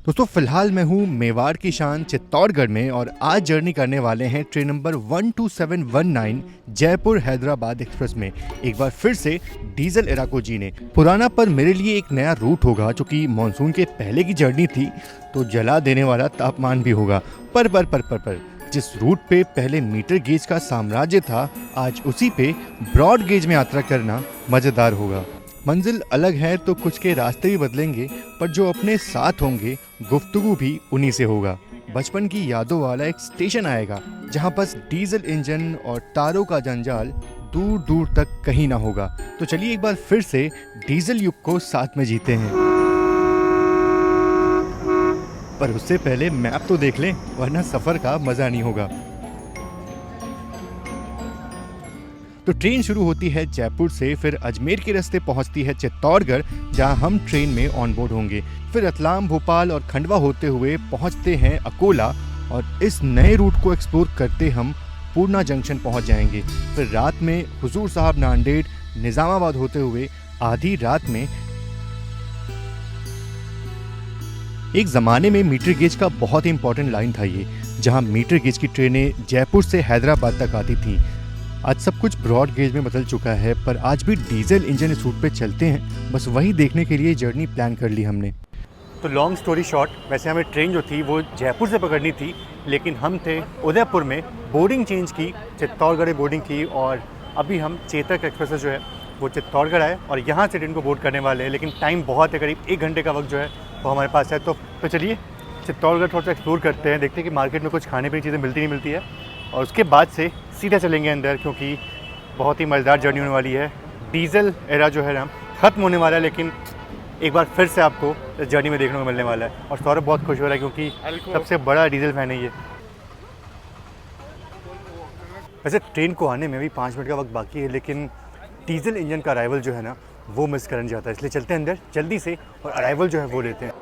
दोस्तों फिलहाल मैं हूँ मेवाड़ की शान चित्तौड़गढ़ में और आज जर्नी करने वाले हैं train number 12719 Jaipur Hyderabad express में। एक बार फिर से डीजल एरा को जीने। पुराना पर मेरे लिए एक नया रूट होगा, जो कि मानसून के पहले की जर्नी थी तो जला देने वाला तापमान भी होगा। पर जिस रूट पे पहले मीटर गेज का साम्राज्य था, आज उसी पे ब्रॉड गेज में यात्रा करना मज़ेदार होगा। मंजिल अलग है तो कुछ के रास्ते भी बदलेंगे, पर जो अपने साथ होंगे गुफ्तगू भी उन्हीं से होगा। बचपन की यादों वाला एक स्टेशन आएगा जहां बस डीजल इंजन और तारों का जंजाल दूर दूर तक कहीं ना होगा। तो चलिए एक बार फिर से डीजल युग को साथ में जीते हैं। पर उससे पहले मैप तो देख लें, वरना सफर का मजा नहीं होगा। तो ट्रेन शुरू होती है जयपुर से, फिर अजमेर के रास्ते पहुंचती है चित्तौड़गढ़, जहां हम ट्रेन में ऑन बोर्ड होंगे। फिर रतलाम, भोपाल और खंडवा होते हुए पहुंचते हैं अकोला और इस नए रूट को एक्सप्लोर करते हम पूर्णा जंक्शन पहुंच जाएंगे। फिर रात में हुजूर साहब नांदेड़, निजामाबाद होते हुए आधी रात में एक ज़माने में मीटर गेज का बहुत ही इंपॉर्टेंट लाइन था ये, जहां मीटर गेज की ट्रेनें जयपुर से हैदराबाद तक आती थीं। आज सब कुछ ब्रॉड गेज में बदल चुका है, पर आज भी डीजल इंजन इस रूट पे चलते हैं। बस वही देखने के लिए जर्नी प्लान कर ली हमने। तो लॉन्ग स्टोरी शॉर्ट, वैसे हमें ट्रेन जो थी वो जयपुर से पकड़नी थी, लेकिन हम थे उदयपुर में। बोर्डिंग चेंज की, चित्तौड़गढ़ बोर्डिंग की और अभी हम चेतक एक्सप्रेस जो है वो चित्तौड़गढ़ आए और यहाँ से ट्रेन को बोर्ड करने वाले हैं। लेकिन टाइम बहुत है, करीब 1 घंटे का वक्त जो है वो हमारे पास है। तो चलिए चित्तौड़गढ़ थोड़ा सा एक्सप्लोर करते हैं, देखते हैं कि मार्केट में कुछ खाने पीने चीज़ें मिलती नहीं मिलती है, और उसके बाद से सीधा चलेंगे अंदर, क्योंकि बहुत ही मज़ेदार जर्नी होने वाली है। डीजल एरा जो है ना ख़त्म होने वाला है, लेकिन एक बार फिर से आपको इस जर्नी में देखने को मिलने वाला है। और सौरभ बहुत खुश हो रहा है क्योंकि सबसे बड़ा डीजल फैन है ये। वैसे ट्रेन को आने में भी 5 मिनट का वक्त बाकी है, लेकिन डीजल इंजन का अराइवल जो है ना वो मिस करने जाता है, इसलिए चलते हैं अंदर जल्दी से और अराइवल जो है वो लेते हैं।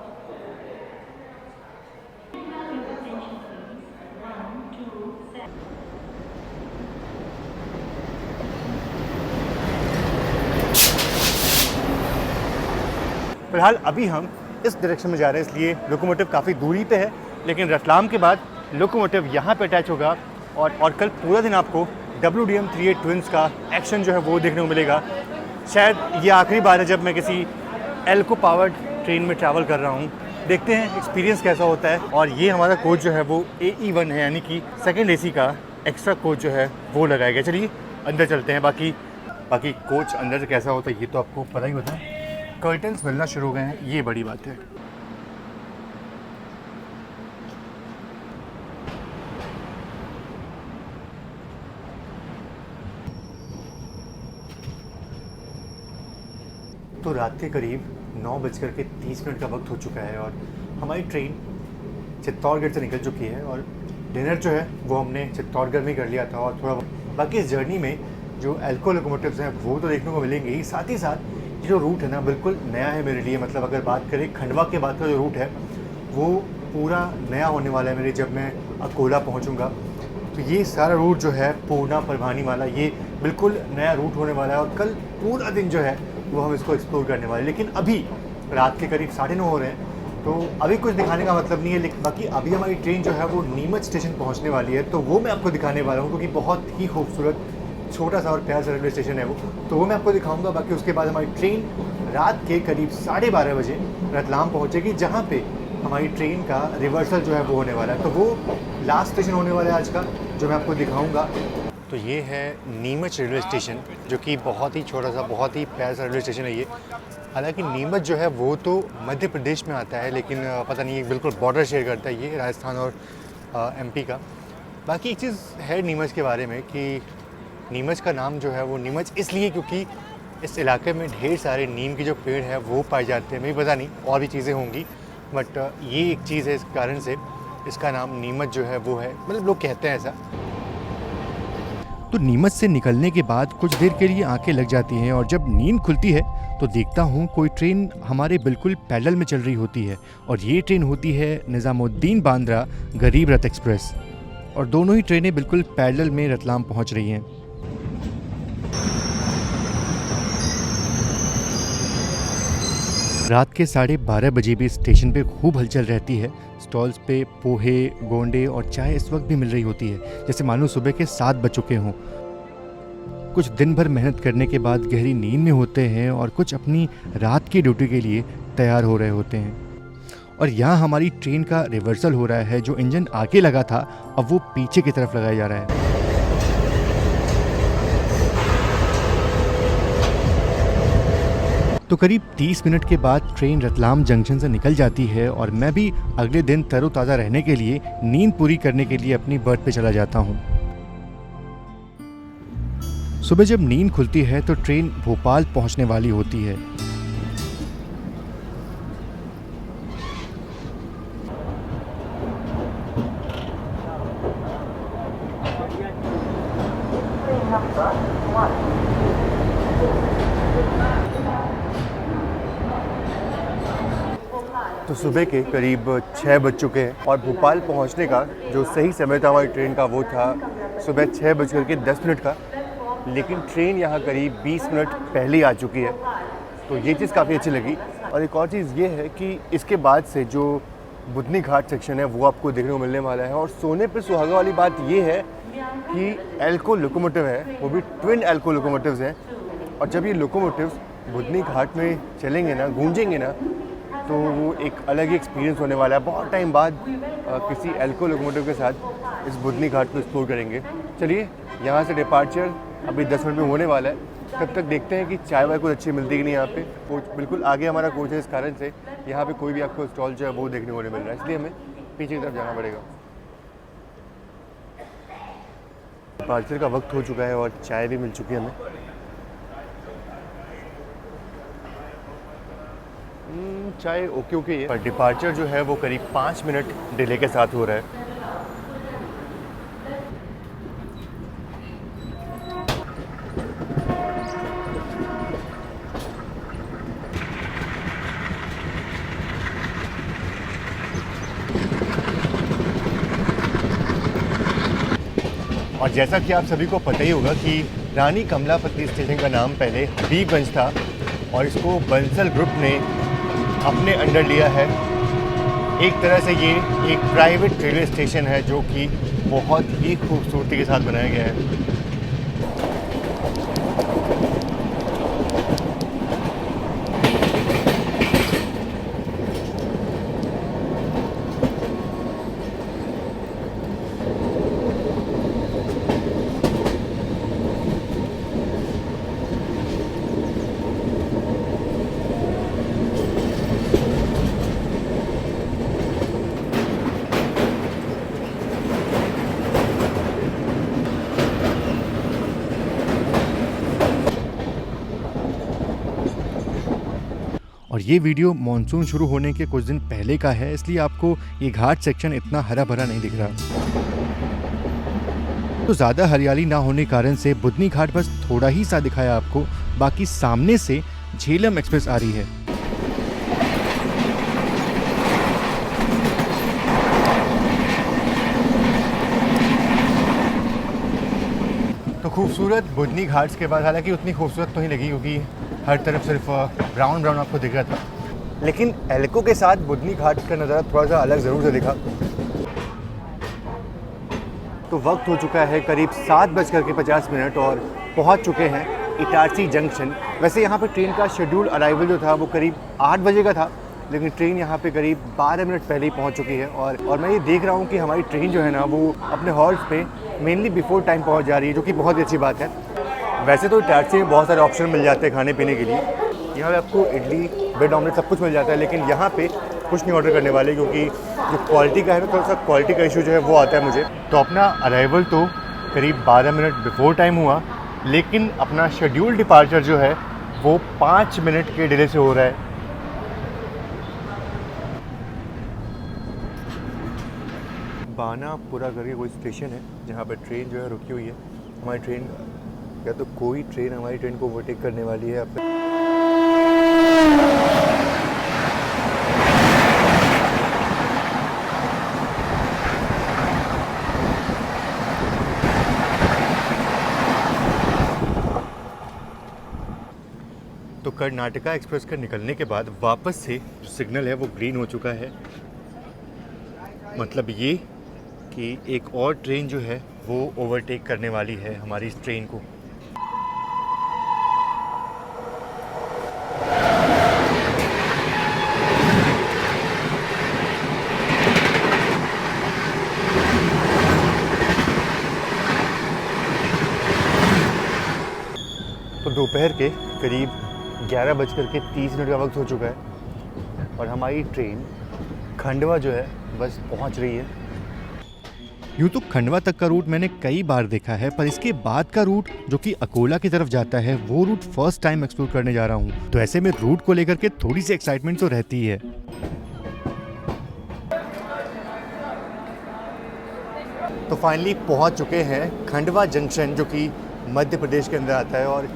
फिलहाल अभी हम इस डायरेक्शन में जा रहे हैं, इसलिए लोकोमोटिव काफ़ी दूरी पे है, लेकिन रतलाम के बाद लोकोमोटिव यहाँ पे अटैच होगा और कल पूरा दिन आपको WDM 38 ट्विंस का एक्शन जो है वो देखने को मिलेगा। शायद ये आखिरी बार है जब मैं किसी एल्को पावर्ड ट्रेन में ट्रैवल कर रहा हूँ। देखते हैं एक्सपीरियंस कैसा होता है। और ये हमारा कोच जो है वो AE1 है, यानी कि सेकेंड AC का एक्स्ट्रा कोच जो है वो लगाया गया। चलिए अंदर चलते हैं। बाकी कोच अंदर से कैसा होता है ये तो आपको पता ही होता है। कर्टन्स मिलना शुरू हो गए हैं, ये बड़ी बात है। तो रात के करीब 9:30 का वक्त हो चुका है और हमारी ट्रेन चित्तौड़गढ़ से निकल चुकी है और डिनर जो है वो हमने चित्तौड़गढ़ में कर लिया था। और थोड़ा बाकी इस जर्नी में जो एल्को लोकोमोटिव्स हैं वो तो देखने को मिलेंगे ही, साथ ही साथ ये जो रूट है ना बिल्कुल नया है मेरे लिए। मतलब अगर बात करें खंडवा के बाद का जो रूट है वो पूरा नया होने वाला है मेरे, जब मैं अकोला पहुंचूंगा। तो ये सारा रूट जो है पूर्णा परभानी वाला, ये बिल्कुल नया रूट होने वाला है और कल पूरा दिन जो है वो हम इसको एक्सप्लोर करने वाले हैं। लेकिन अभी रात के करीब 9:30 हो रहे हैं, तो अभी कुछ दिखाने का मतलब नहीं है। लेकिन बाकी अभी हमारी ट्रेन जो है वो नीमच स्टेशन पहुँचने वाली है, तो वो मैं आपको दिखाने वाला हूँ, क्योंकि बहुत ही खूबसूरत छोटा सा और प्यारा सा रेलवे स्टेशन है वो, तो वो मैं आपको दिखाऊंगा। बाकी उसके बाद हमारी ट्रेन रात के करीब 12:30 बजे रतलाम पहुंचेगी, जहां पे हमारी ट्रेन का रिवर्सल जो है वो होने वाला है। तो वो लास्ट स्टेशन होने वाला है आज का, जो मैं आपको दिखाऊंगा। तो ये है नीमच रेलवे स्टेशन, जो कि बहुत ही छोटा सा बहुत ही प्यारा सा रेलवे स्टेशन है ये। हालांकि नीमच जो है वो तो मध्य प्रदेश में आता है, लेकिन पता नहीं बिल्कुल बॉर्डर शेयर करता है ये राजस्थान और MP का। बाकी एक चीज़ है नीमच के बारे में कि नीमच का नाम जो है वो नीमच इसलिए क्योंकि इस इलाके में ढेर सारे नीम के जो पेड़ हैं वो पाए जाते हैं। मुझे पता नहीं और भी चीज़ें होंगी, बट ये एक चीज़ है, इस कारण से इसका नाम नीमच जो है वो है, मतलब लोग कहते हैं ऐसा। तो नीमच से निकलने के बाद कुछ देर के लिए आंखें लग जाती हैं और जब नींद खुलती है तो देखता हूँ कोई ट्रेन हमारे बिल्कुल पैरेलल में चल रही होती है, और ये ट्रेन होती है निज़ामुद्दीन बांद्रा गरीब रथ एक्सप्रेस। और दोनों ही ट्रेनें बिल्कुल पैरेलल में रतलाम पहुँच रही हैं। रात के 12:30 बजे भी स्टेशन पे खूब हलचल रहती है। स्टॉल्स पे पोहे, गोंडे और चाय इस वक्त भी मिल रही होती है, जैसे मानो सुबह के 7 बज चुके हों। कुछ दिन भर मेहनत करने के बाद गहरी नींद में होते हैं और कुछ अपनी रात की ड्यूटी के लिए तैयार हो रहे होते हैं। और यहाँ हमारी ट्रेन का रिवर्सल हो रहा है। जो इंजन आगे लगा था अब वो पीछे की तरफ लगाया जा रहा है। तो करीब 30 मिनट के बाद ट्रेन रतलाम जंक्शन से निकल जाती है और मैं भी अगले दिन तरोताज़ा रहने के लिए नींद पूरी करने के लिए अपनी बर्थ पे चला जाता हूँ। सुबह जब नींद खुलती है तो ट्रेन भोपाल पहुँचने वाली होती है। तो सुबह के करीब 6 बज चुके हैं और भोपाल पहुंचने का जो सही समय था हमारी ट्रेन का वो था सुबह 6:10 का, लेकिन ट्रेन यहाँ करीब 20 मिनट पहले आ चुकी है। तो ये चीज़ काफ़ी अच्छी लगी। और एक और चीज़ ये है कि इसके बाद से जो बुधनी घाट सेक्शन है वो आपको देखने को मिलने वाला है। और सोने पर सुहागा वाली बात ये है कि एल्को लोकोमोटिव है, वो भी ट्विन एल्को लोकोमोटिव्स हैं। और जब ये लोकोमोटिव्स बुधनी घाट में चलेंगे ना, गूंजेंगे ना, तो वो एक अलग ही एक्सपीरियंस होने वाला है। बहुत टाइम बाद किसी एल्को लोकोमोटिव के साथ इस बुधनी घाट को एक्सप्लोर करेंगे। चलिए, यहाँ से डिपार्चर अभी 10 मिनट में होने वाला है। तब तक देखते हैं कि चाय वाय कुछ अच्छी मिलती है कि नहीं। यहाँ पे कोच बिल्कुल आगे हमारा कोच है, इस कारण से यहाँ पे कोई भी आपको स्टॉल जो है वो देखने को नहीं मिल रहा है, इसलिए हमें पीछे की तरफ जाना पड़ेगा। डिपार्चर का वक्त हो चुका है और चाय भी मिल चुकी है हमें। चाय ओके है, पर डिपार्चर जो है वो करीब 5 मिनट डिले के साथ हो रहा है। और जैसा कि आप सभी को पता ही होगा कि रानी कमलापति स्टेशन का नाम पहले हबीबगंज था और इसको बंसल ग्रुप ने अपने अंडर लिया है। एक तरह से ये एक प्राइवेट रेलवे स्टेशन है जो कि बहुत ही खूबसूरती के साथ बनाया गया है। और ये वीडियो मॉनसून शुरू होने के कुछ दिन पहले का है, इसलिए आपको ये घाट सेक्शन इतना हरा भरा नहीं दिख रहा। तो ज़्यादा हरियाली ना होने कारण से बुधनी घाट बस थोड़ा ही सा दिखाया आपको। बाकी सामने से झेलम एक्सप्रेस आ रही है। तो खूबसूरत बुधनी घाट्स के बाद, हालांकि उतनी खूबसूरत तो नहीं लगी क्योंकि हर तरफ सिर्फ ब्राउन ब्राउन आपको दिख रहा था, लेकिन एल्को के साथ बुधनी घाट का नज़ारा थोड़ा सा अलग ज़रूर से दिखा। तो वक्त हो चुका है करीब 7:50 और पहुंच चुके हैं इटारसी जंक्शन। वैसे यहाँ पे ट्रेन का शेड्यूल अराइवल जो था वो करीब 8 बजे का था, लेकिन ट्रेन यहाँ पे करीब 12 मिनट पहले ही पहुँच चुकी है। और मैं ये देख रहा हूँ कि हमारी ट्रेन जो है ना वो अपने हॉल्ट पे मेनली बिफोर टाइम पहुँच जा रही है, जो कि बहुत ही अच्छी बात है। वैसे तो इटारसी में बहुत सारे ऑप्शन मिल जाते हैं खाने पीने के लिए। यहाँ पे आपको इडली, ब्रेड ऑमलेट सब कुछ मिल जाता है, लेकिन यहाँ पे कुछ नहीं ऑर्डर करने वाले क्योंकि जो क्वालिटी का है ना, थोड़ा सा क्वालिटी का इशू जो है वो आता है मुझे। तो अपना अराइवल तो करीब 12 मिनट बिफोर टाइम हुआ, लेकिन अपना शेड्यूल डिपार्चर जो है वो 5 मिनट के डिले से हो रहा है। बानापुरा करके कोई स्टेशन है जहाँ पर ट्रेन जो है रुकी हुई है। हमारी ट्रेन या तो कोई ट्रेन हमारी ट्रेन को ओवरटेक करने वाली है। तो कर्नाटका एक्सप्रेस का निकलने के बाद वापस से जो सिग्नल है वो ग्रीन हो चुका है। मतलब ये कि एक और ट्रेन जो है वो ओवरटेक करने वाली है हमारी इस ट्रेन को। तो दोपहर के करीब 11:30 का वक्त हो चुका है और हमारी ट्रेन खंडवा जो है बस पहुंच रही है। यूँ तो खंडवा तक का रूट मैंने कई बार देखा है, पर इसके बाद का रूट जो कि अकोला की तरफ जाता है वो रूट फर्स्ट टाइम एक्सप्लोर करने जा रहा हूँ। तो ऐसे में रूट को लेकर के थोड़ी सी एक्साइटमेंट तो रहती है। तो फाइनली पहुंच चुके हैं खंडवा जंक्शन जो कि मध्य प्रदेश के अंदर आता है और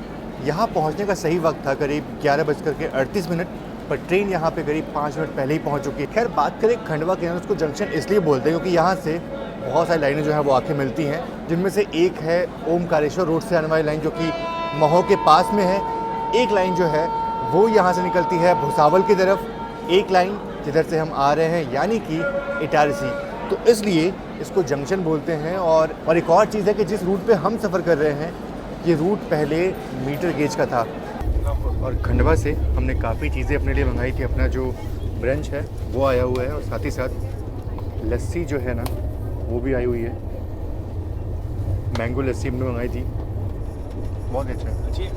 यहाँ पहुँचने का सही वक्त था करीब 11:38, पर ट्रेन यहाँ पे करीब 5 मिनट पहले ही पहुँच चुकी है। खैर बात करें खंडवा के, उसको जंक्शन इसलिए बोलते हैं क्योंकि यहाँ से बहुत सारी लाइनें जो हैं वो आके मिलती हैं, जिनमें से एक है ओमकारेश्वर रोड से आने वाली लाइन जो कि महो के पास में है। एक लाइन जो है वो यहाँ से निकलती है भुसावल की तरफ, एक लाइन जिधर से हम आ रहे हैं यानी कि इटारसी, तो इसलिए इसको जंक्शन बोलते हैं। और एक और चीज़ है कि जिस रूट पे हम सफ़र कर रहे हैं ये रूट पहले मीटर गेज का था। और खंडवा से हमने काफ़ी चीज़ें अपने लिए मंगाई थी। अपना जो ब्रंच है वो आया हुआ है और साथ ही साथ लस्सी जो है ना वो भी आई हुई है। मैंगो लस्सी हमने मंगाई थी, बहुत अच्छा है। अच्छी है।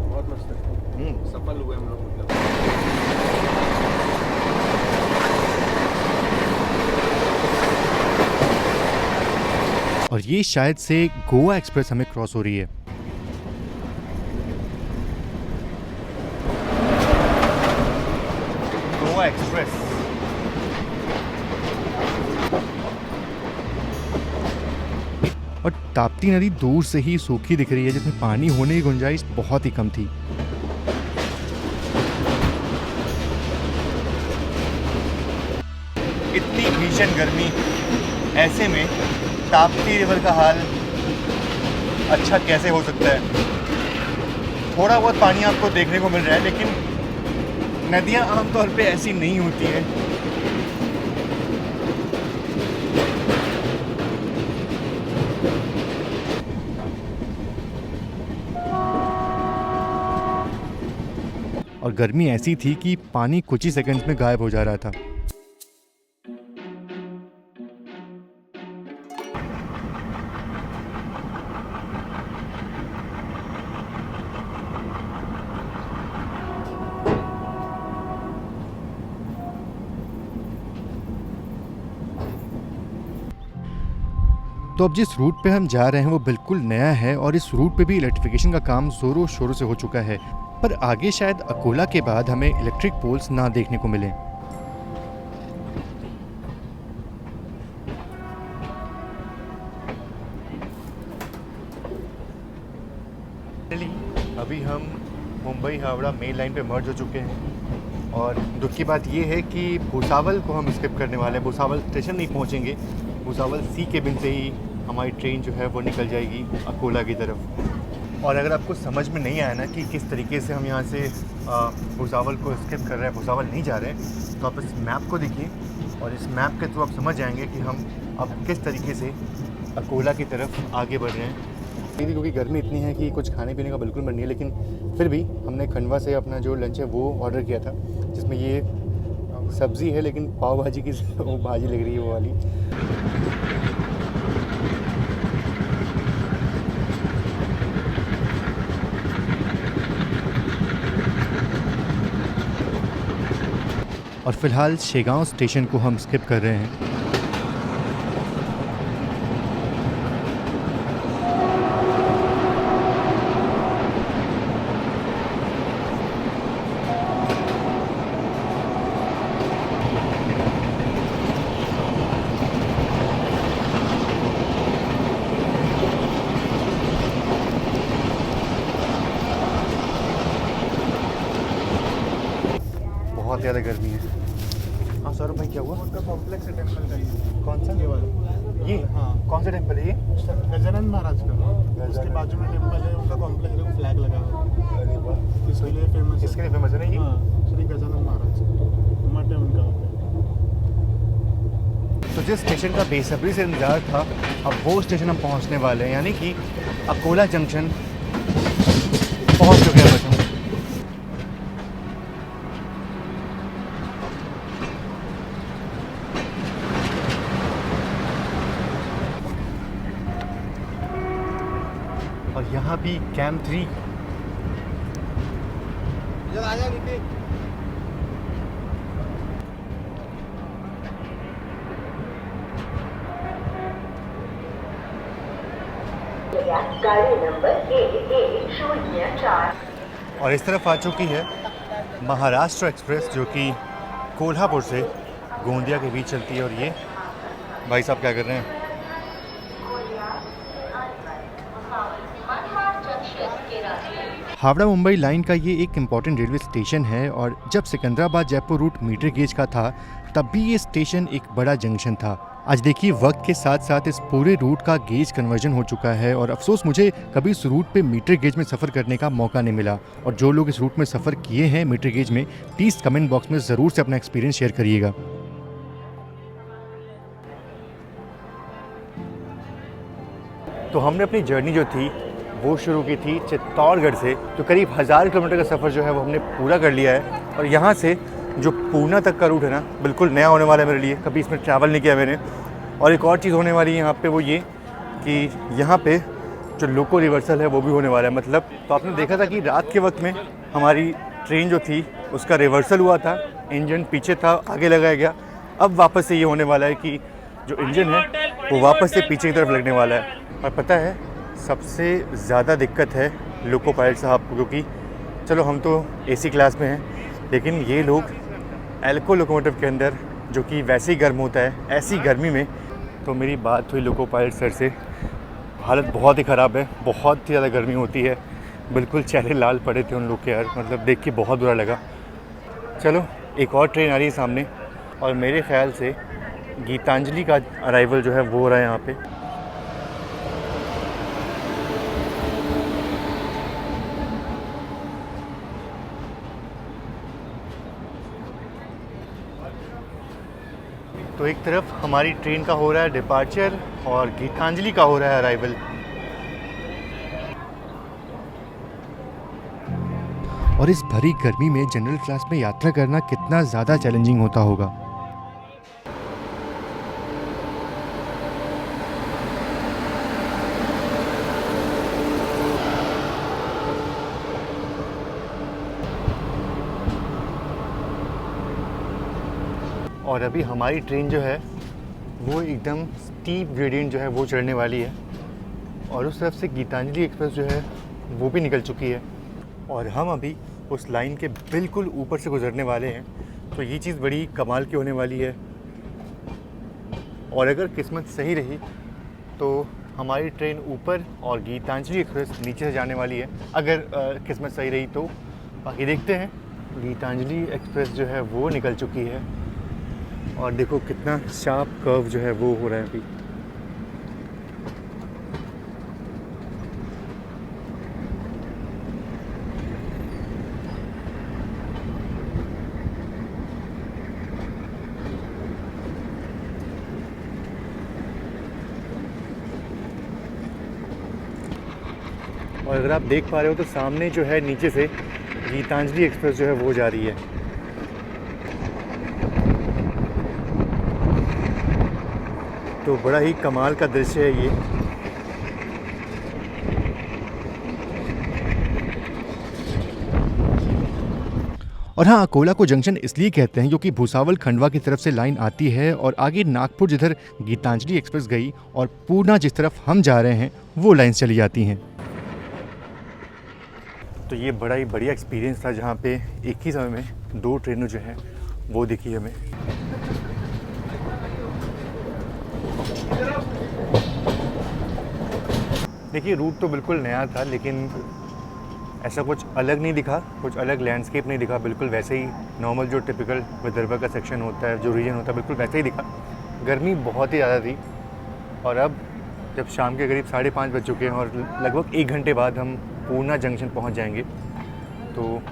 बहुत मस्त है। सफल हुए हम लोग मतलब। और ये शायद से गोवा एक्सप्रेस हमें क्रॉस हो रही है। गोवा एक्सप्रेस। और ताप्ती नदी दूर से ही सूखी दिख रही है, जिसमें पानी होने की गुंजाइश बहुत ही कम थी। इतनी भीषण गर्मी, ऐसे में ताप्ती रिवर का हाल अच्छा कैसे हो सकता है। थोड़ा बहुत पानी आपको देखने को मिल रहा है, लेकिन नदियां आमतौर पे ऐसी नहीं होती हैं। और गर्मी ऐसी थी कि पानी कुछ ही सेकंड्स में गायब हो जा रहा था। तो अब जिस रूट पे हम जा रहे हैं वो बिल्कुल नया है और इस रूट पे भी इलेक्ट्रिफिकेशन का काम जोरों शोरों से हो चुका है, पर आगे शायद अकोला के बाद हमें इलेक्ट्रिक पोल्स ना देखने को मिले। अभी हम मुंबई हावड़ा मेन लाइन पे मर्ज हो चुके हैं और दुख की बात ये है कि भुसावल को हम स्किप करने वाले हैं। भुसावल स्टेशन नहीं पहुंचेंगे, भुसावल सी केबिन से ही हमारी ट्रेन जो है वो निकल जाएगी अकोला की तरफ। और अगर आपको समझ में नहीं आया ना कि किस तरीके से हम यहाँ से भुसावल को स्किप कर रहे हैं, भुसावल नहीं जा रहे हैं, तो आप इस मैप को देखिए और इस मैप के थ्रू आप समझ जाएंगे कि हम अब किस तरीके से अकोला की तरफ आगे बढ़ रहे हैं। क्योंकि गर्मी इतनी है कि कुछ खाने पीने का बिल्कुल मन नहीं है, लेकिन फिर भी हमने खंडवा से अपना जो लंच है वो ऑर्डर किया था, जिसमें ये सब्ज़ी है लेकिन पाव भाजी की वो भाजी लग रही है वो वाली। और फिलहाल शेगांव स्टेशन को हम स्किप कर रहे हैं। बहुत ज़्यादा गर्मी है। हाँ सौरभ भाई क्या हुआ? उनका कॉम्प्लेक्स है टेम्पल का, ये कौन सा? ये वाला। ये हाँ, कौन सा टेम्पल है ये? गजानन महाराज का। उसके बाजू में टेम्पल है, उनका कॉम्प्लेक्स है, फ्लैग लगा हुआ है। अरे वाह, इसके लिए फेमस है। इसके लिए फेमस है ना ये? हाँ, श्री गजानन महाराज मठ है उनका वहाँ पे। तो जिस स्टेशन का बेसब्री से इंतजार था, अब वो स्टेशन हम पहुंचने वाले हैं, यानी कि अकोला जंक्शन पहुंच चुके हैं बच्चों। और यहाँ भी कैंप 3। इधर आ जा नीचे। गाड़ी नंबर 1104। और इस तरफ आ चुकी है महाराष्ट्र एक्सप्रेस, जो कि कोल्हापुर से गोंदिया के बीच चलती है। और ये भाई साहब क्या कर रहे हैं? हावड़ा मुंबई लाइन का ये एक इम्पॉर्टेंट रेलवे स्टेशन है, और जब Secunderabad Jaipur route metre gauge का था तब भी ये स्टेशन एक बड़ा जंक्शन था। आज देखिए वक्त के साथ साथ इस पूरे रूट का गेज कन्वर्जन हो चुका है, और अफसोस मुझे कभी इस रूट पे मीटर गेज में सफ़र करने का मौका नहीं मिला। और जो लोग इस रूट में सफ़र किए हैं मीटर गेज में, प्लीज़ कमेंट बॉक्स में ज़रूर से अपना एक्सपीरियंस शेयर करिएगा। तो हमने अपनी जर्नी जो थी वो शुरू की थी चित्तौड़गढ़ से, तो करीब 1000 किलोमीटर का सफ़र जो है वो हमने पूरा कर लिया है। और यहाँ से जो पूना तक का रूट है ना, बिल्कुल नया होने वाला है मेरे लिए, कभी इसमें ट्रैवल नहीं किया मैंने। और एक और चीज़ होने वाली है यहाँ पे, वो ये कि यहाँ पे जो लोको रिवर्सल है वो भी होने वाला है। मतलब तो आपने देखा था कि रात के वक्त में हमारी ट्रेन जो थी उसका रिवर्सल हुआ था, इंजन पीछे था, आगे लगाया गया। अब वापस से ये होने वाला है कि जो इंजन है वो वापस से पीछे की तरफ लगने वाला है। और पता है सबसे ज़्यादा दिक्कत है लोको पायलट साहब को, क्योंकि चलो हम तो एसी क्लास में हैं, लेकिन ये लोग एल्को लोकोमोटिव के अंदर, जो कि वैसे ही गर्म होता है, ऐसी गर्मी में। तो मेरी बात हुई लोको पायलट सर से, हालत बहुत ही ख़राब है, बहुत ही ज़्यादा गर्मी होती है, बिल्कुल चेहरे लाल पड़े थे उन लोग के यार, मतलब देख के बहुत बुरा लगा। चलो एक और ट्रेन आ रही है सामने, और मेरे ख्याल से गीतांजलि का अराइवल जो है वो हो रहा है यहाँ पे। तो एक तरफ हमारी ट्रेन का हो रहा है डिपार्चर, और गीतांजलि का हो रहा है अराइवल। और इस भरी गर्मी में जनरल क्लास में यात्रा करना कितना ज़्यादा चैलेंजिंग होता होगा। और अभी हमारी ट्रेन जो है वो एकदम स्टीप ग्रेडियंट जो है वो चढ़ने वाली है, और उस तरफ से गीतांजलि एक्सप्रेस जो है वो भी निकल चुकी है, और हम अभी उस लाइन के बिल्कुल ऊपर से गुजरने वाले हैं। तो ये चीज़ बड़ी कमाल की होने वाली है, और अगर किस्मत सही रही तो हमारी ट्रेन ऊपर और गीतांजलि एक्सप्रेस नीचे से जाने वाली है, अगर किस्मत सही रही तो। बाकी देखते हैं। गीतांजलि एक्सप्रेस जो है वो निकल चुकी है, और देखो कितना शार्प कर्व जो है वो हो रहा है अभी। और अगर आप देख पा रहे हो तो सामने जो है नीचे से गीतांजलि एक्सप्रेस जो है वो जा रही है। तो बड़ा ही कमाल का दृश्य है ये। और हाँ, अकोला को जंक्शन इसलिए कहते हैं क्योंकि भुसावल खंडवा की तरफ से लाइन आती है, और आगे नागपुर जिधर गीतांजलि एक्सप्रेस गई और पूना जिस तरफ हम जा रहे हैं वो लाइन चली जाती हैं। तो ये बड़ा ही बढ़िया एक्सपीरियंस था, जहाँ पे एक ही समय में 2 ट्रेनें जो हैं वो दिखी हमें। देखिए रूट तो बिल्कुल नया था, लेकिन ऐसा कुछ अलग नहीं दिखा, कुछ अलग लैंडस्केप नहीं दिखा, बिल्कुल वैसे ही नॉर्मल जो टिपिकल विदर्भा का सेक्शन होता है, जो रीजन होता है, बिल्कुल वैसे ही दिखा। गर्मी बहुत ही ज़्यादा थी और अब जब शाम के करीब 5:30 बज चुके हैं और लगभग 1 घंटे बाद हम पूर्णा जंक्शन पहुंच जाएंगे। तो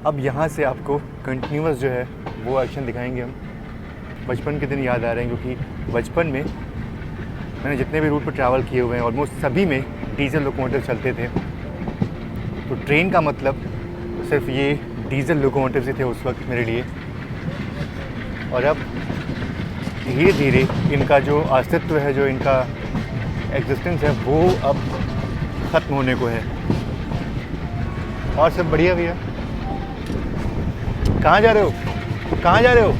अब यहाँ से आपको कंटिन्यूअस जो है वो एक्शन दिखाएंगे हम। बचपन के दिन याद आ रहे हैं क्योंकि बचपन में मैंने जितने भी रूट पर ट्रैवल किए हुए हैं ऑलमोस्ट सभी में डीजल लोकोमोटिव चलते थे। तो ट्रेन का मतलब सिर्फ ये डीजल लोकोमोटिव से थे उस वक्त मेरे लिए। और अब धीरे धीरे इनका जो अस्तित्व है, जो इनका एग्जिस्टेंस है, वो अब ख़त्म होने को है। और सब बढ़िया भैया। कहाँ जा रहे हो? कहाँ जा रहे हो?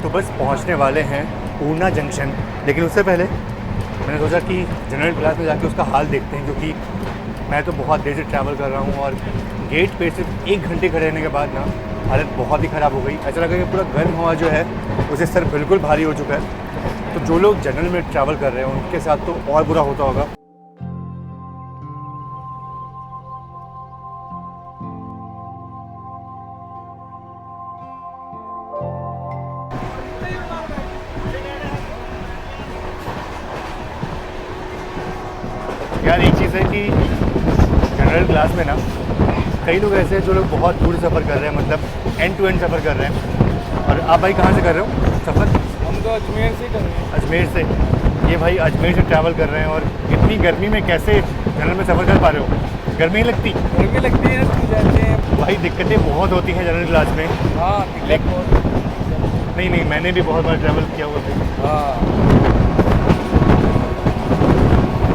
बस पहुंचने वाले हैं पूर्णा जंक्शन, लेकिन उससे पहले मैंने सोचा कि जनरल क्लास में जाके उसका हाल देखते हैं, क्योंकि मैं तो बहुत देर से ट्रैवल कर रहा हूं और गेट पे सिर्फ 1 घंटे खड़े रहने के बाद ना हालत बहुत ही ख़राब हो गई। ऐसा लगा कि पूरा गर्म हवा जो है उसे सर बिल्कुल भारी हो चुका है। तो जो लोग जनरल में ट्रैवल कर रहे हैं उनके साथ तो और बुरा होता होगा। यार एक चीज़ है कि जनरल क्लास में ना कई लोग ऐसे हैं जो लोग बहुत दूर सफ़र कर रहे हैं, मतलब एंड टू एंड सफ़र कर रहे हैं। और आप भाई कहाँ से कर रहे हो सफ़र? हम तो अजमेर से कर रहे हैं। अजमेर से। ये भाई अजमेर से ट्रैवल कर रहे हैं और इतनी गर्मी में कैसे जनरल में सफ़र कर पा रहे हो? गर्मी नहीं लगती? गर्मी लगती है, स्कूल जाते हैं। भाई दिक्कतें बहुत होती हैं जनरल क्लास में। हाँ, नहीं, मैंने भी बहुत बार ट्रैवल किया हुआ था। हाँ,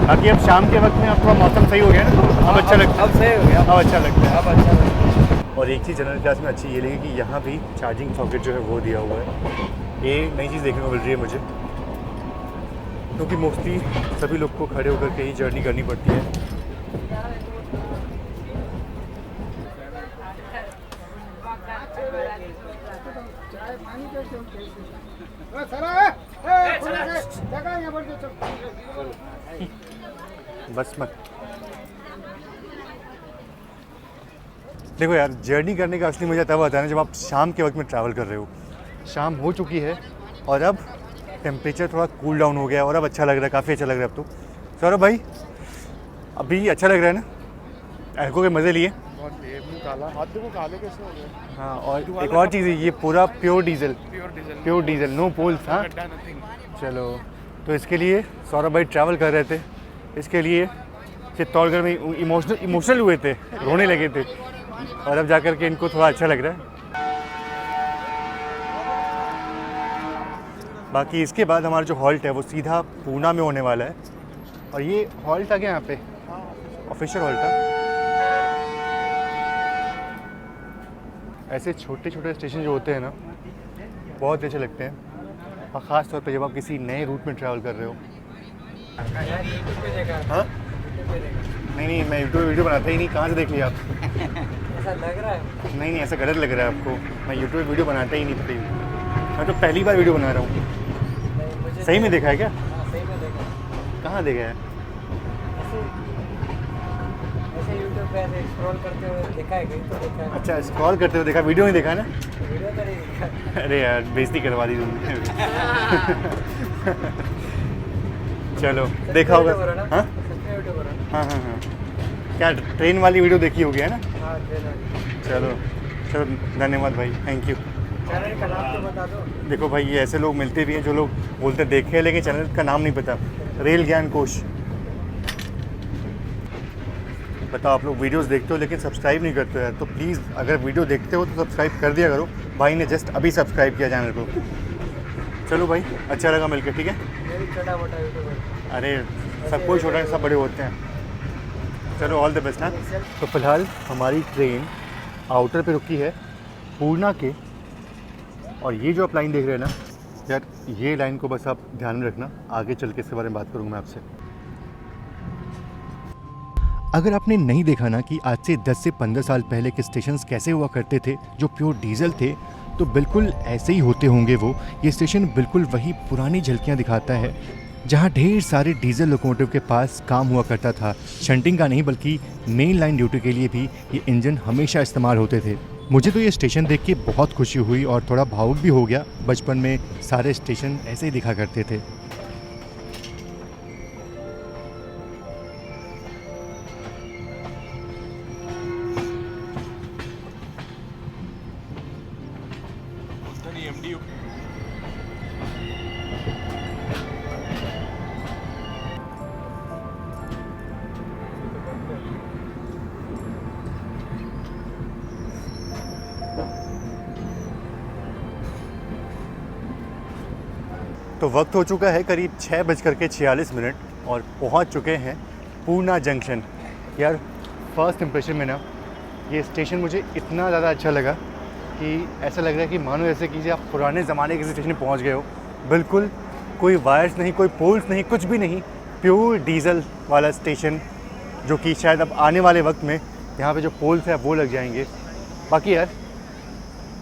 बाकी अब शाम के वक्त में अब थोड़ा मौसम सही हो गया ना, तो अब अच्छा लगता है। अब सही हो गया, अब अच्छा लगता है। अब अच्छा लगता है। और एक चीज़ जनरल क्लास में अच्छी ये लगी कि यहाँ भी चार्जिंग सॉकेट जो है वो दिया हुआ है। ये नई चीज़ देखने को मिल रही है मुझे, क्योंकि मोस्टली सभी लोग को खड़े होकर के ही जर्नी करनी पड़ती है। बस मत देखो यार, जर्नी करने का असली मज़ा तब आता है ना जब आप शाम के वक्त में ट्रैवल कर रहे हो। शाम हो चुकी है और अब टेम्परेचर थोड़ा कूल डाउन हो गया और अब अच्छा लग रहा है, काफ़ी अच्छा लग रहा है अब तो। सौरभ भाई अभी अच्छा लग रहा है ना? अल्कोहल के मज़े लिए? बहुत मुँह काला, हाथ देखो काले कैसे हो गए। हाँ, और एक और चीज़ है, ये पूरा प्योर डीजल, नो पोल्स। हाँ चलो, तो इसके लिए सौरभ भाई ट्रैवल कर रहे थे, इसके लिए चित्तौड़गढ़ में इमोशनल हुए थे, रोने लगे थे, और अब जाकर के इनको थोड़ा अच्छा लग रहा है। बाकी इसके बाद हमारा जो हॉल्ट है वो सीधा पूना में होने वाला है। और ये हॉल्ट आ गया यहाँ पे, ऑफिशियल हॉल्ट था। ऐसे छोटे छोटे स्टेशन जो होते हैं ना बहुत अच्छे लगते हैं, और ख़ास तौर पे जब आप किसी नए रूट में ट्रैवल कर रहे हो। हाँ नहीं, मैं यूट्यूब वीडियो बनाता ही नहीं। कहाँ से देख लिया आप? ऐसा लग रहा है? नहीं, ऐसा गलत लग रहा है आपको। मैं यूट्यूब वीडियो बनाता ही नहीं था, मैं तो पहली बार वीडियो बना रहा हूँ। सही में देखा है क्या? हाँ, सही में देखा। कहाँ देखा है? ऐसे यूट्यूब पे ऐसे स्क्रॉल करते हुए देखा है, कहीं तो देखा है। अच्छा, स्क्रॉल करते हुए देखा, वीडियो नहीं देखा ना? वीडियो तो नहीं देखा। अरे यार, बेइज्जती करवा दी तुमने। चलो, देखा होगा। हाँ हाँ हाँ हाँ, क्या ट्रेन वाली वीडियो देखी होगी है ना? हाँ, चलो चलो, धन्यवाद भाई, थैंक यू। चैनल का नाम तो बता दो। देखो भाई, ये ऐसे लोग मिलते भी हैं जो लोग बोलते देखे हैं लेकिन चैनल का नाम नहीं पता। रेल ज्ञान कोश। बताओ, आप लोग वीडियोस देखते हो लेकिन सब्सक्राइब नहीं करते हो यार, तो प्लीज़ अगर वीडियो देखते हो तो सब्सक्राइब कर दिया करो। भाई ने जस्ट अभी सब्सक्राइब किया चैनल को। चलो भाई, अच्छा लगा मिलकर, ठीक है? मेरी छोटा मोटा यूट्यूबर। अरे सब कोई छोटा है, सब बड़े होते हैं। चलो ऑल द बेस्ट ना। तो फिलहाल हमारी ट्रेन आउटर पे रुकी है पूर्णा के, और ये जो आप लाइन देख रहे हैं ना यार, ये लाइन को बस आप ध्यान में रखना, आगे चल के इसके बारे में बात करूँगा मैं आपसे। अगर आपने नहीं देखा ना कि आज से 10 से 15 साल पहले के स्टेशंस कैसे हुआ करते थे जो प्योर डीजल थे, तो बिल्कुल ऐसे ही होते होंगे वो। ये स्टेशन बिल्कुल वही पुरानी झलकियाँ दिखाता है जहाँ ढेर सारे डीजल लोकोमोटिव के पास काम हुआ करता था। शंटिंग का नहीं बल्कि मेन लाइन ड्यूटी के लिए भी ये इंजन हमेशा इस्तेमाल होते थे। मुझे तो ये स्टेशन देख के बहुत खुशी हुई और थोड़ा भावुक भी हो गया। बचपन में सारे स्टेशन ऐसे ही दिखा करते थे। एमडी तो वक्त हो चुका है करीब 6:46 और पहुंच चुके हैं पूर्णा जंक्शन। यार फर्स्ट इंप्रेशन में ना ये स्टेशन मुझे इतना ज़्यादा अच्छा लगा कि ऐसा लग रहा है कि मानो जैसे कि आप पुराने ज़माने के स्टेशन में पहुंच गए हो। बिल्कुल कोई वायर्स नहीं, कोई पोल्स नहीं, कुछ भी नहीं, प्योर डीजल वाला स्टेशन, जो कि शायद अब आने वाले वक्त में यहाँ पे जो पोल्स है वो लग जाएंगे। बाकी यार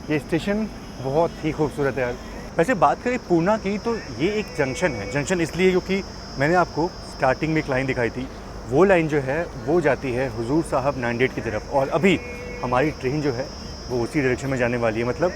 ये स्टेशन बहुत ही खूबसूरत है यार। वैसे बात करें पूर्णा की तो ये एक जंक्शन है। जंक्शन इसलिए क्योंकि मैंने आपको स्टार्टिंग में एक लाइन दिखाई थी, वो लाइन जो है वो जाती है हुजूर साहब नांदेड़ की तरफ, और अभी हमारी ट्रेन जो है वो उसी डायरेक्शन में जाने वाली है। मतलब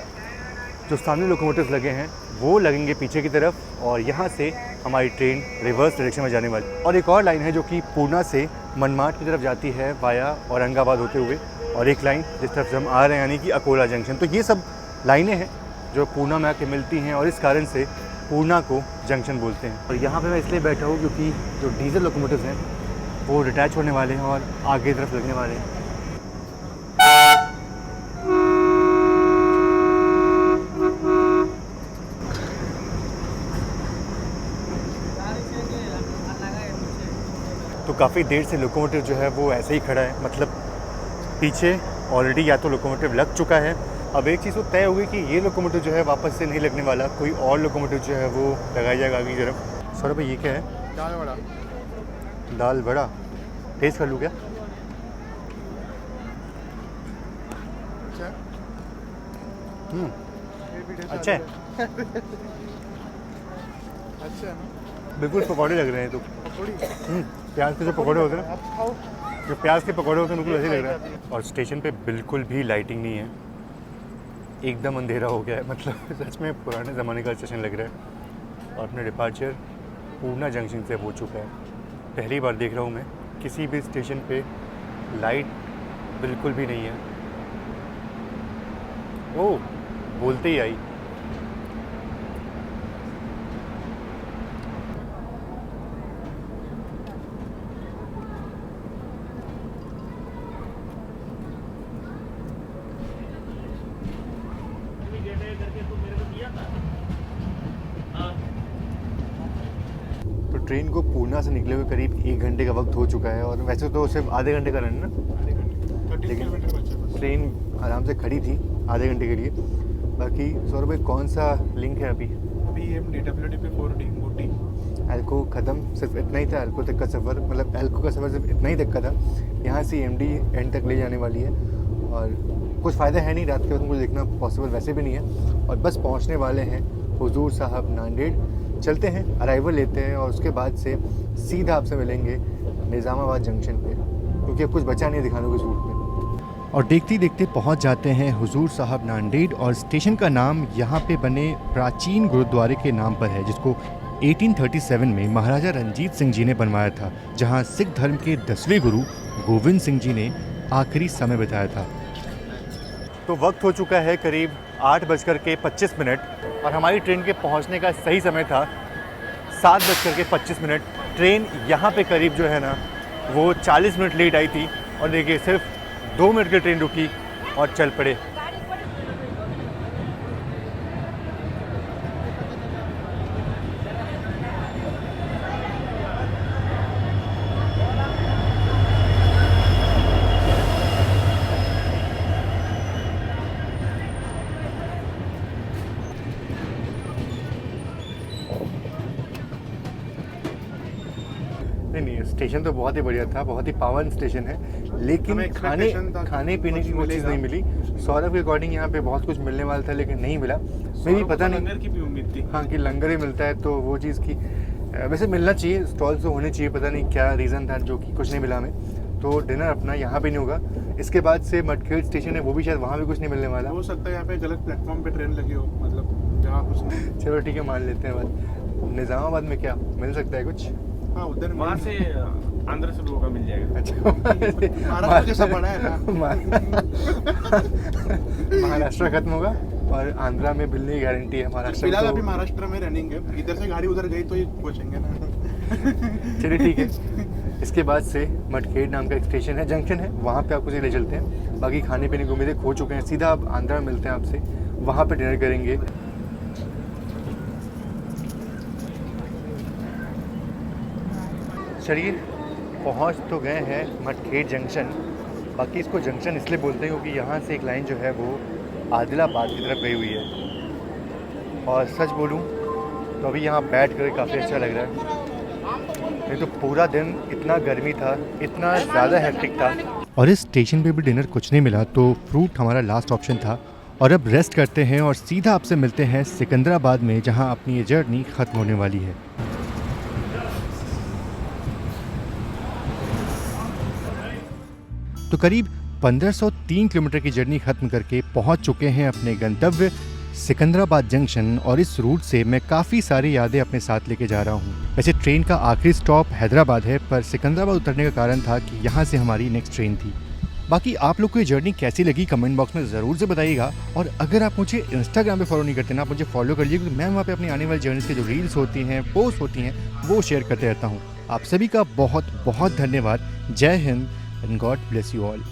जो सामने लोकोमोटिव्स लगे हैं वो लगेंगे पीछे की तरफ, और यहाँ से हमारी ट्रेन रिवर्स डायरेक्शन में जाने वाली। और एक और लाइन है जो कि पूर्णा से मनमाड की तरफ जाती है वाया औरंगाबाद होते हुए, और एक लाइन जिस तरफ से हम आ रहे हैं यानी कि अकोला जंक्शन। तो ये सब लाइनें हैं जो पूर्णा में आके मिलती हैं, और इस कारण से पूर्णा को जंक्शन बोलते हैं। और यहाँ पे मैं इसलिए बैठा हूँ क्योंकि जो डीजल लोकोमोटिव्स हैं वो डिटैच होने वाले हैं और आगे की तरफ लगने वाले हैं। तो काफ़ी देर से लोकोमोटिव जो है वो ऐसे ही खड़ा है, मतलब पीछे ऑलरेडी या तो लोकोमोटिव लग चुका है। अब एक चीज़ तो तय होगी कि ये लोकोमोटिव जो है वापस से नहीं लगने वाला, कोई और लोकोमोटिव जो है वो लगाया जाएगा आगे की तरफ। सौरभ भाई ये क्या है? दाल वड़ा। दाल बड़ा टेस्ट कर लूँ क्या? अच्छा अच्छा है। अच्छा है ना, बिल्कुल पकौड़े लग रहे हैं। तो पकौड़ी प्याज के जो पकौड़े होते हैं ना, आप खाओ। जो प्याज के पकौड़े होते हैं बिल्कुल ऐसे लग रहा है। और स्टेशन पे बिल्कुल भी लाइटिंग नहीं है, एकदम अंधेरा हो गया है। मतलब सच में पुराने ज़माने का स्टेशन लग रहा है। और अपना डिपार्चर पूर्णा जंक्शन से हो चुका है। पहली बार देख रहा हूँ मैं किसी भी स्टेशन पे लाइट बिल्कुल भी नहीं है। ओह, बोलते ही आई। तो ट्रेन को पूर्णा से निकले हुए करीब 1 घंटे का वक्त हो चुका है, और वैसे तो सिर्फ आधे घंटे का रन है ना, 30 लेकिन किलोमीटर बचे बस। ट्रेन आराम से खड़ी थी आधे घंटे के लिए। बाकी सौरभ भाई कौन सा लिंक है अभी? अभी हम DWD पे 4D मोटी। एल्को ख़त्म, सिर्फ इतना ही था एल्को तक का सफ़र। मतलब एल्को का सफ़र सिर्फ इतना ही तक का था। यहाँ से MD एंड तक ले जाने वाली है, और कुछ फ़ायदा है नहीं, रात के वक्त मुझे देखना पॉसिबल वैसे भी नहीं है। और बस पहुँचने वाले हैं हुजूर साहब नांदेड़। चलते हैं, अराइवल लेते हैं, और उसके बाद से सीधा आपसे मिलेंगे निज़ामाबाद जंक्शन पे, क्योंकि अब कुछ बचा नहीं है दिखाने को इस रूट में। और देखते देखते पहुंच जाते हैं हुजूर साहब नांदेड़, और स्टेशन का नाम यहाँ पे बने प्राचीन गुरुद्वारे के नाम पर है, जिसको 1837 में महाराजा रंजीत सिंह जी ने बनवाया था, जहाँ सिख धर्म के 10वें गुरु गोविंद सिंह जी ने आखिरी समय बिताया था। तो वक्त हो चुका है करीब 8:25, और हमारी ट्रेन के पहुंचने का सही समय था 7:25। ट्रेन यहाँ पे करीब जो है ना वो 40 मिनट लेट आई थी, और देखिए सिर्फ 2 मिनट की ट्रेन रुकी और चल पड़े। नहीं, स्टेशन तो बहुत ही बढ़िया था, बहुत ही पावन स्टेशन है, लेकिन हमें expectation था कि खाने पीने कुछ की कोई चीज़ मिलेगा। नहीं मिली। सौरभ के अकॉर्डिंग यहाँ पे बहुत कुछ मिलने वाला था, लेकिन नहीं मिला। मे भी पता नहीं, लंगर की भी उम्मीद थी। हाँ कि लंगर ही मिलता है तो वो चीज़ की वैसे मिलना चाहिए, स्टॉल्स तो होने चाहिए, पता नहीं क्या रीज़न था जो कि कुछ नहीं मिला हमें। तो डिनर अपना यहाँ पे नहीं होगा, इसके बाद से मटखेड़ स्टेशन है वो भी शायद वहाँ भी कुछ नहीं मिलने वाला। हो सकता है यहाँ पे गलत प्लेटफॉर्म पे ट्रेन लगी हो, मतलब जहाँ कुछ नहीं। चलो ठीक है, मान लेते हैं बात। निज़ामाबाद में क्या मिल सकता है कुछ? हाँ उधर वहाँ से आंध्र से लोगों का मिल जाएगा। अच्छा महाराष्ट्र जैसा पड़ा है ना। महाराष्ट्र खत्म होगा और आंध्रा में मिलने की गारंटी है। महाराष्ट्र फिलहाल तो- अभी महाराष्ट्र में रनिंग है, इधर से गाड़ी उधर गई तो ही पहुंचेंगे ना। चलिए ठीक है, इसके बाद से मटखेड़ नाम का एक स्टेशन है, जंक्शन है, वहाँ पे आपको ले चलते हैं। बाकी खाने पीने की उम्मीदें खो चुके हैं, सीधा आप आंध्रा में मिलते हैं आपसे, वहाँ पे डिनर करेंगे। चलिए पहुँच तो गए हैं मटखेड़ जंक्शन। बाकी इसको जंक्शन इसलिए बोलते हैं क्योंकि यहाँ से एक लाइन जो है वो आदिलाबाद की तरफ गई हुई है। और सच बोलूँ तो अभी यहाँ बैठ कर काफ़ी अच्छा लग रहा है, नहीं तो पूरा दिन इतना गर्मी था, इतना ज़्यादा हेक्टिक था। और इस स्टेशन पे भी डिनर कुछ नहीं मिला, तो फ्रूट हमारा लास्ट ऑप्शन था। और अब रेस्ट करते हैं और सीधा आपसे मिलते हैं सिकंदराबाद में, जहाँ अपनी ये जर्नी ख़त्म होने वाली है। तो करीब 1503 किलोमीटर की जर्नी ख़त्म करके पहुँच चुके हैं अपने गंतव्य सिकंदराबाद जंक्शन। और इस रूट से मैं काफ़ी सारी यादें अपने साथ लेके जा रहा हूँ। वैसे ट्रेन का आखिरी स्टॉप हैदराबाद है, पर सिकंदराबाद उतरने का कारण था कि यहाँ से हमारी नेक्स्ट ट्रेन थी। बाकी आप लोग को ये जर्नी कैसी लगी कमेंट बॉक्स में ज़रूर से बताइएगा। और अगर आप मुझे इंस्टाग्राम पे फॉलो नहीं करते ना, आप मुझे फॉलो कर लीजिए, क्योंकि मैं वहाँ पे अपनी आने वाली जर्नीज़ की जो रील्स होती हैं, पोस्ट होती हैं, वो शेयर करते रहता हूँ। आप सभी का बहुत बहुत धन्यवाद। जय Hind and God bless you all.